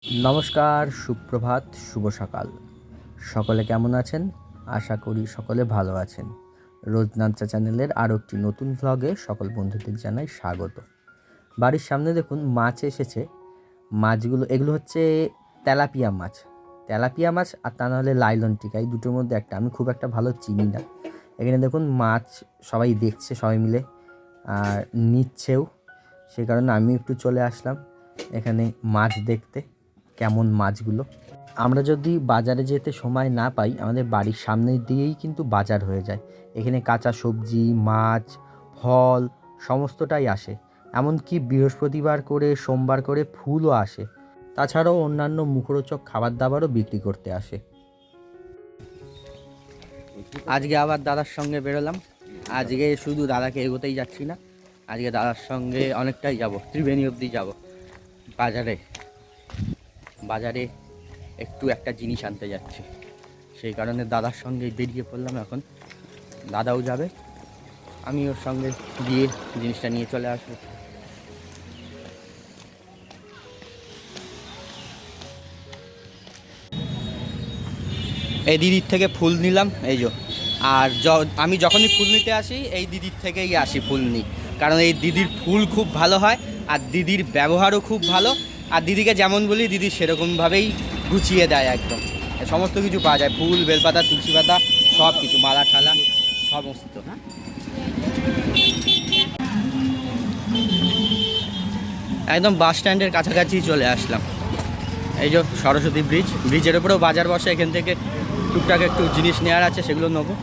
নমস্কার, সুপ্রভাত, শুভ সকাল। সকলে কেমন আছেন? আশা করি সকলে ভালো আছেন। রোজনাঞ্চা চ্যানেলের আরও একটি নতুন ভ্লগে সকল বন্ধুদের জানাই স্বাগত। বাড়ির সামনে দেখুন মাছ এসেছে। মাছগুলো এগুলো হচ্ছে তেলাপিয়া মাছ। তেলাপিয়া মাছ আর তা নাহলে লাইলন টিকা, এই দুটোর মধ্যে একটা। আমি খুব একটা ভালো চিনি না। এখানে দেখুন মাছ সবাই দেখছে, সবাই মিলে আর নিচ্ছেও। সেই কারণে আমি একটু চলে আসলাম এখানে মাছ দেখতে, কেমন মাছগুলো। আমরা যদি বাজারে যেতে সময় না পাই, আমাদের বাড়ির সামনে দিয়েই কিন্তু বাজার হয়ে যায়। এখানে কাঁচা সবজি, মাছ, ফল সমস্তটাই আসে। এমনকি বৃহস্পতিবার করে, সোমবার করে ফুলও আসে। তাছাড়াও অন্যান্য মুখরোচক খাবার দাবারও বিক্রি করতে আসে। আজকে আবার দাদার সঙ্গে বেরোলাম। আজকে শুধু দাদাকে এগোতেই যাচ্ছি না, আজকে দাদার সঙ্গে অনেকটাই যাব, ত্রিবেণী অবধি যাব। বাজারে বাজারে একটু একটা জিনিস আনতে যাচ্ছি, সেই কারণে দাদার সঙ্গে বেরিয়ে পড়লাম। এখন দাদাও যাবে, আমি ওর সঙ্গে গিয়ে জিনিসটা নিয়ে চলে আসবো। এই দিদির থেকে ফুল নিলাম, এই যে। আর আমি যখনই ফুল নিতে আসি এই দিদির থেকেই আসি ফুল নিই, কারণ এই দিদির ফুল খুব ভালো হয় আর দিদির ব্যবহারও খুব ভালো। আর দিদিকে যেমন বলি দিদি সেরকমভাবেই গুছিয়ে দেয় একদম। সমস্ত কিছু পাওয়া যায়, ফুল, বেলপাতা, তুলসী পাতা, সব কিছু, মালা ঠালা সমস্ত। একদম বাস স্ট্যান্ডের কাছাকাছি চলে আসলাম। এই যে সরস্বতী ব্রিজের উপরেও বাজার বসে, এখান থেকে টুকটাক একটু জিনিস নেওয়ার আছে, সেগুলো নেবো।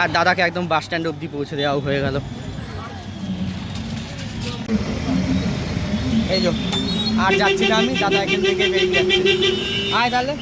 আর দাদাকে একদম বাস স্ট্যান্ড অবধি পৌঁছে দেওয়াও হয়ে গেল। এই যে আর যাচ্ছি না আমি, দাদা এখান থেকে বেরিয়ে যাচ্ছে। আয় তাহলে।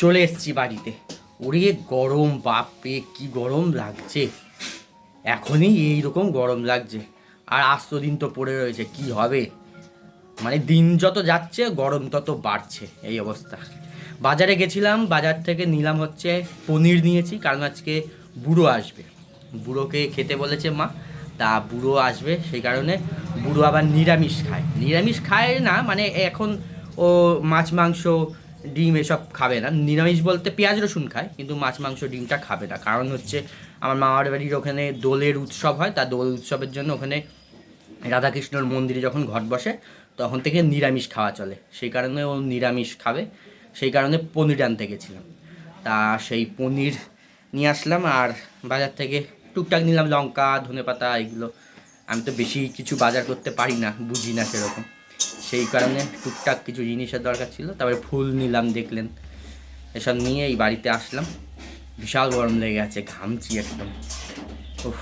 চলে এসছি বাড়িতে। ওরে গরম, বাপরে কি গরম লাগছে! এখনই এইরকম গরম লাগছে, আর আস্ত দিন তো পড়ে রয়েছে, কি হবে! মানে দিন যত যাচ্ছে গরম তত বাড়ছে, এই অবস্থা। বাজারে গেছিলাম, বাজার থেকে নিলাম হচ্ছে পনির নিয়েছি, কারণ আজকে বুড়ো আসবে। বুড়োকে খেতে বলেছে মা, তা বুড়ো আসবে, সেই কারণে বুড়ো আবার নিরামিষ খায়। নিরামিষ খায় না মানে এখন ও মাছ মাংস ডিম এসব খাবে না। নিরামিষ বলতে পেঁয়াজ রসুন খায়, কিন্তু মাছ মাংস ডিমটা খাবে না। কারণ হচ্ছে আমার মামার বাড়ির ওখানে দোলের উৎসব হয়, তা দোল উৎসবের জন্য ওখানে রাধাকৃষ্ণর মন্দিরে যখন ঘট বসে তখন থেকে নিরামিষ খাওয়া চলে, সেই কারণে ও নিরামিষ খাবে। সেই কারণে পনির আনতে গেছিলাম, তা সেই পনির নিয়ে আসলাম। আর বাজার থেকে টুকটাক নিলাম লঙ্কা, ধনেপাতা, এগুলো। আমি তো বেশি কিছু বাজার করতে পারি না, বুঝি না সেরকম, সেই কারণে টুকটাক কিছু জিনিসের দরকার ছিল। তারপরে ফুল নিলাম, দেখলেন। এসব নিয়ে এই বাড়িতে আসলাম। বিশাল গরম লেগে আছে, ঘামছি একদম। উফ।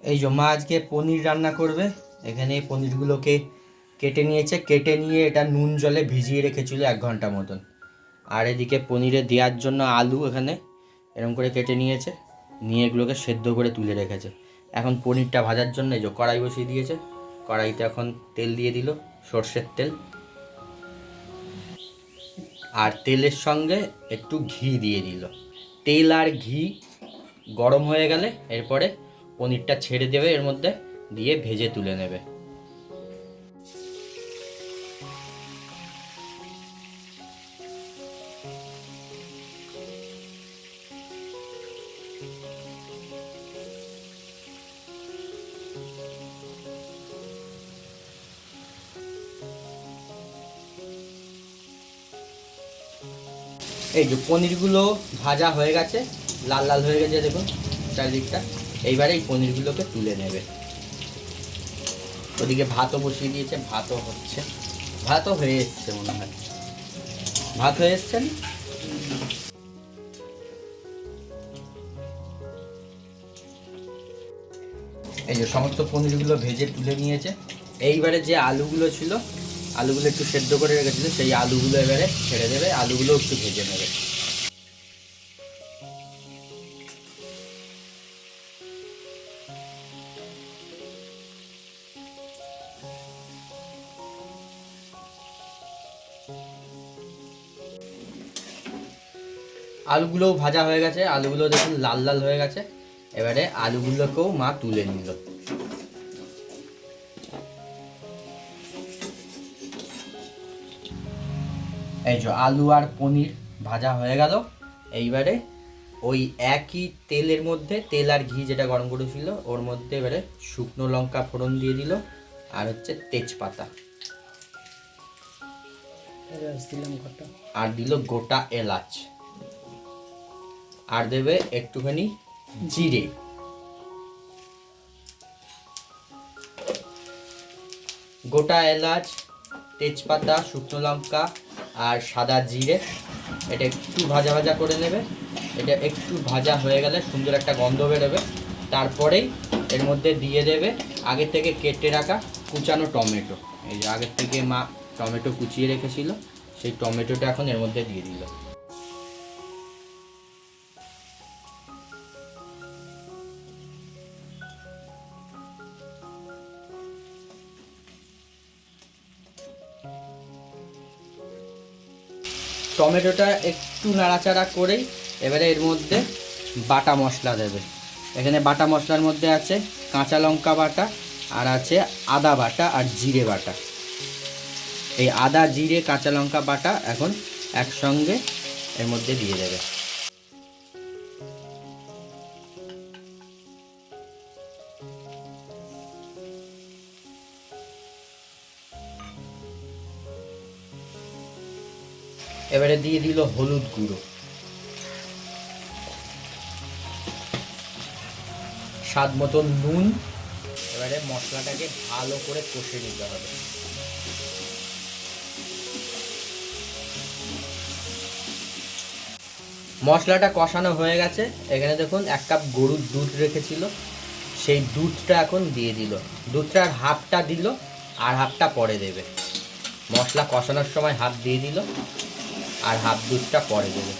এই যে মা আজকে পনির রান্না করবে। এখানে পনিরগুলোকে কেটে নিয়েছে, কেটে নিয়ে এটা নুন জলে ভিজিয়ে রেখেছিল 1 ঘন্টা মতন। আর এদিকে পনিরে দেওয়ার জন্য আলু এখানে এরকম করে কেটে নিয়েছে, নিয়ে এগুলোকে সেদ্ধ করে তুলে রেখেছে। এখন পনিরটা ভাজার জন্য এই যে কড়াই বসিয়ে দিয়েছে। কড়াইতে এখন তেল দিয়ে দিল, সর্ষের তেল। আর তেলের সঙ্গে একটু ঘি দিয়ে দিল। তেল আর ঘি গরম হয়ে গেলে এরপরে পনিরটা ছেড়ে দেবে, এর মধ্যে দিয়ে ভেজে তুলে নেবে। এই যে পনিরগুলো ভাজা হয়ে গেছে, লাল লাল হয়ে গেছে দেখুন চারিদিকটা। এইবারে এই পনিরগুলোকে তুলে নেবে। ওদিকে ভাতও বসিয়ে দিয়েছে, ভাতও হচ্ছে। ভাতও হয়ে এসছে মনে হয়, ভাত হয়ে এসছে। এই যে সমস্ত পনিরগুলো ভেজে তুলে নিয়েছে। এইবারে যে আলুগুলো ছিল, আলুগুলো একটু সেদ্ধ করে রেখেছিল, সেই আলুগুলো এবারে ছেড়ে দেবে, আলুগুলো একটু ভেজে নেবে। আলুগুলোও ভাজা হয়ে গেছে, আলুগুলো দেখুন লাল লাল হয়ে গেছে। এবারে আলুগুলোকেও মা তুলে নিল। এই যে আলু আর পনির ভাজা হয়ে গেল। এইবারে ওই একই তেলের মধ্যে, তেল আর ঘি যেটা গরম করেছিল ওর মধ্যে এবারে শুকনো লঙ্কা ফোড়ন দিয়ে দিল, আর হচ্ছে তেজপাতা, আর দিল গোটা এলাচ, আর দেবে একটুখানি জিরে। গোটা এলাচ, তেজপাতা, শুকনো লঙ্কা আর সাদা জিরে এটা একটু ভাজা ভাজা করে নেবে। এটা একটু ভাজা হয়ে গেলে সুন্দর একটা গন্ধ বেরোবে। তারপরেই এর মধ্যে দিয়ে দেবে আগে থেকে কেটে রাখা কুচানো টমেটো। এই যে আগের থেকে মা টমেটো কুচিয়ে রেখেছিল, সেই টমেটোটা এখন এর মধ্যে দিয়ে দিল। টমেটোটা একটু নাড়াচাড়া করেই এবারে এর মধ্যে বাটা মশলা দেবে। এখানে বাটা মশলার মধ্যে আছে কাঁচা লঙ্কা বাটা, আর আছে আদা বাটা আর জিরে বাটা। এই আদা জিরে কাঁচা লঙ্কা বাটা এখন একসঙ্গে এর মধ্যে দিয়ে দেবে। এবারে দিয়ে দিল হলুদ গুঁড়ো, স্বাদ মতন নুন। এবারে মশলাটাকে ভালো করে কষে নিতে হবে। মশলাটা কষানো হয়ে গেছে। এখানে দেখুন 1 কাপ গরুর দুধ রেখেছিল, সেই দুধটা এখন দিয়ে দিল। দুধটার হাফটা দিল আর হাফটা পরে দেবে। মশলা কষানোর সময় হাফ দিয়ে দিল আর হাফ দুধটা পরে দেবে।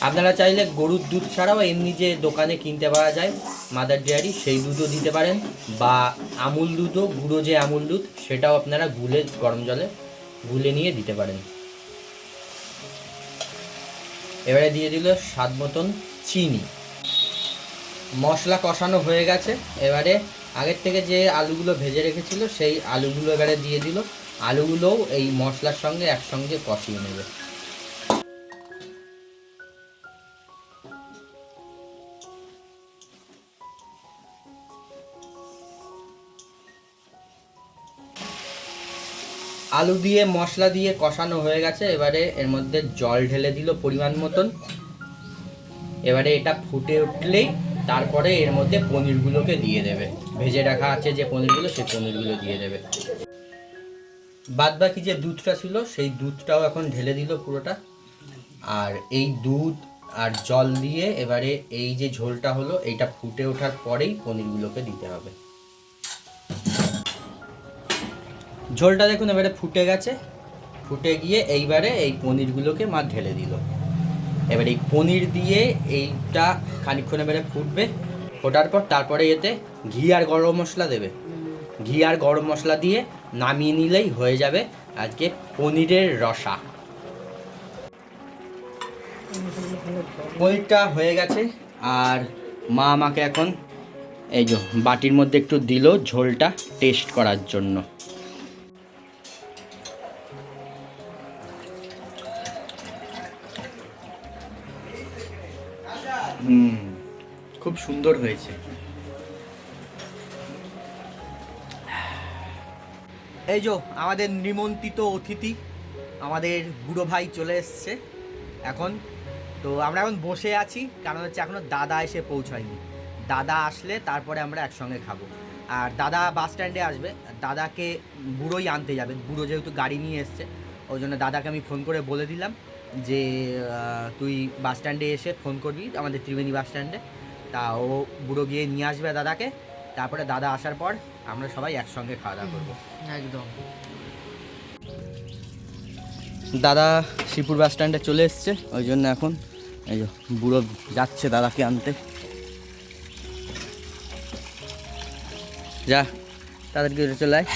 আপনারা চাইলে গরুর দুধ ছাড়াও এমনি যে দোকানে কিনতে পাওয়া যায় মাদার ডেয়ারি, সেই দুধও দিতে পারেন, বা আমুল দুধও, গুঁড়ো যে আমুল দুধ সেটাও আপনারা গুলে গরম জলে গুলে নিয়ে দিতে পারেন। এবারে দিয়ে দিল স্বাদ মতন চিনি। মশলা কষানো হয়ে গেছে। এবারে আগের থেকে যে আলুগুলো ভেজে রেখেছিল সেই আলুগুলো এবারে দিয়ে দিল। আলুগুলোও এই মশলার সঙ্গে একসঙ্গে কষিয়ে নেবে। আলু দিয়ে মশলা দিয়ে কষানো হয়ে গেছে। এবারে এর মধ্যে জল ঢেলে দিল পরিমাণ মতন। এবারে এটা ফুটে উঠলেই তারপরে এর মধ্যে পনিরগুলোকে দিয়ে দেবে। ভেজে রাখা আছে যে পনিরগুলো, সেই পনিরগুলো দিয়ে দেবে। বাদ বাকি যে দুধটা ছিল সেই দুধটাও এখন ঢেলে দিল পুরোটা। আর এই দুধ আর জল দিয়ে এবারে এই যে ঝোলটা হলো এইটা ফুটে ওঠার পরেই পনিরগুলোকে দিতে হবে। ঝোলটা দেখুন এবারে ফুটে গেছে। ফুটে গিয়ে এইবারে এই পনিরগুলোকে মা ঢেলে দিল। এবার এই পনির দিয়ে এইটা খানিকক্ষণ এবারে ফুটবে। ফোটার পর তারপরে এতে ঘি আর গরম মশলা দেবে। ঘি আর গরম মশলা দিয়ে নামিয়ে নিলেই হয়ে যাবে আজকে পনিরের রসা। পনিরটা হয়ে গেছে আর মা আমাকে এখন এই যে বাটির মধ্যে একটু দিল ঝোলটা টেস্ট করার জন্য। খুব সুন্দর হয়েছে। এই যে আমাদের নিমন্ত্রিত অতিথি আমাদের বুড়ো ভাই চলে এসছে এখন। তো আমরা এখন বসে আছি, কারণ হচ্ছে এখনও দাদা এসে পৌঁছায়নি। দাদা আসলে তারপরে আমরা একসঙ্গে খাবো। আর দাদা বাস স্ট্যান্ডে আসবে, দাদাকে বুড়োই আনতে যাবে। বুড়ো যেহেতু গাড়ি নিয়ে এসছে ওই জন্য দাদাকে আমি ফোন করে বলে দিলাম যে তুই বাস স্ট্যান্ডে এসে ফোন করবি আমাদের ত্রিবেণী বাস স্ট্যান্ডে। তা ও বুড়ো গিয়ে নিয়ে আসবে দাদাকে। তারপরে দাদা আসার পর আমরা সবাই একসঙ্গে খাওয়া দাওয়া করবো। একদম। দাদা শ্রীপুর বাস স্ট্যান্ডে চলে এসছে, ওই জন্য এখন এই যে বুড়ো যাচ্ছে দাদাকে আনতে। যা তাদেরকে চলে আয়।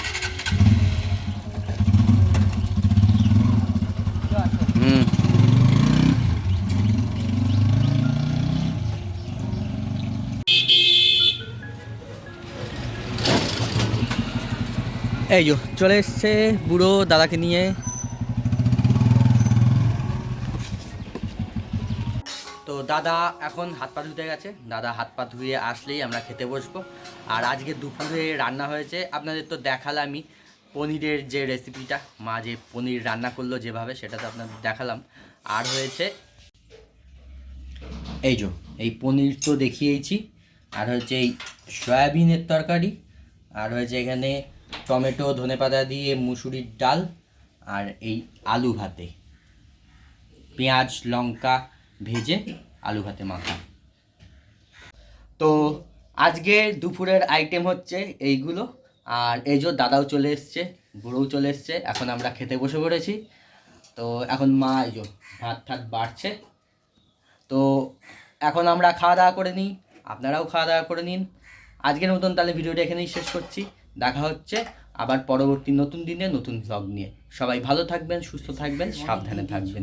এই যো চলে এসছে বুড়ো দাদাকে নিয়ে। তো দাদা এখন হাত পা ধুতে গেছে, দাদা হাত পা ধুয়ে আসলেই আমরা খেতে বসবো। আর আজকে দুপুরে রান্না হয়েছে, আপনাদের তো দেখালামই পনিরের যে রেসিপিটা, মা যে পনির রান্না করলো যেভাবে, সেটা তো আপনাদের দেখালাম। আর হয়েছে এই যো এই পনির তো দেখিয়েছি, আর হচ্ছে এই সয়াবিনের তরকারি, আর হয়েছে এখানে টমেটো ধনেপাতা দিয়ে মুসুরির ডাল, আর এই আলু ভাতে পেঁয়াজ লঙ্কা ভেজে আলু ভাতে মাখা। তো আজকে দুপুরের আইটেম হচ্ছে এইগুলো। আর এই যে দাদাও চলে এসছে, বুড়োও চলে এসছে, এখন আমরা খেতে বসে পড়েছি। তো এখন মা এই যে ভাত ঠাত বাড়ছে। তো এখন আমরা খাওয়া দাওয়া করে নিই, আপনারাও খাওয়া দাওয়া করে নিন। আজকের মতন তাহলে ভিডিওটা এখানেই শেষ করছি। দেখা হচ্ছে আবার পরবর্তী নতুন দিনে নতুন ব্লগ নিয়ে। সবাই ভালো থাকবেন, সুস্থ থাকবেন, সাবধানে থাকবেন।